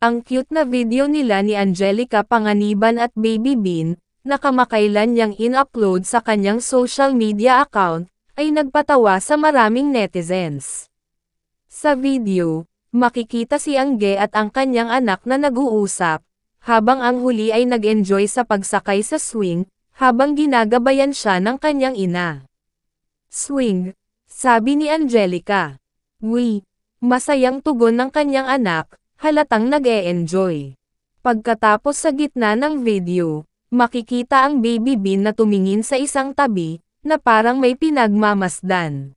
Ang cute na video nila ni Angelica Panganiban at Baby Bean, na kamakailan niyang in-upload sa kanyang social media account, ay nagpatawa sa maraming netizens. Sa video, makikita si Angge at ang kanyang anak na nag-uusap, habang ang huli ay nag-enjoy sa pagsakay sa swing, habang ginagabayan siya ng kanyang ina. Swing, sabi ni Angelica. Uy, masayang tugon ng kanyang anak, halatang nag-e-enjoy. Pagkatapos sa gitna ng video, makikita ang Baby Bean na tumingin sa isang tabi, na parang may pinagmamasdan.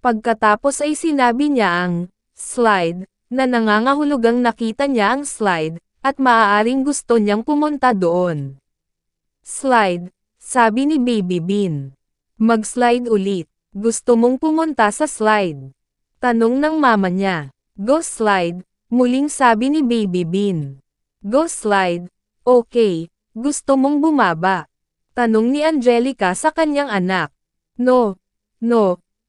Pagkatapos ay sinabi niya ang slide, na nangangahulugang nakita niya ang slide, at maaaring gusto niyang pumunta doon. Slide, sabi ni Baby Bean. Mag-slide ulit. Gusto mong pumunta sa slide? Tanong ng mama niya. Go slide, muling sabi ni Baby Bean. Go slide, okay, gusto mong bumaba? Tanong ni Angelica sa kanyang anak. No,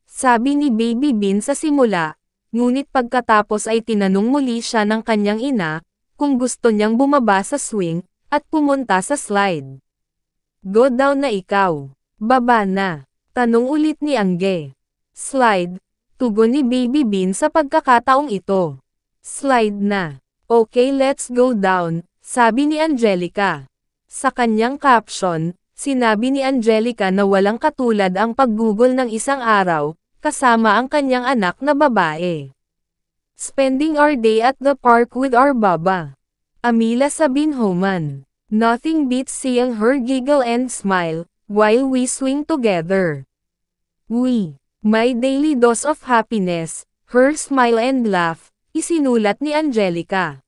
sabi ni Baby Bean sa simula, ngunit pagkatapos ay tinanong muli siya ng kanyang ina, kung gusto niyang bumaba sa swing, at pumunta sa slide. Go down na ikaw. Baba na. Tanong ulit ni Angge. Slide, tugon ni Baby Bean sa pagkakataong ito. Slide na. Okay, let's go down, sabi ni Angelica. Sa kanyang caption, sinabi ni Angelica na walang katulad ang paggugol ng isang araw, kasama ang kanyang anak na babae. Spending our day at the park with our baba. Amila Sabinhoman. Nothing beats seeing her giggle and smile, while we swing together. My daily dose of happiness, her smile and laugh, isinulat ni Angelica.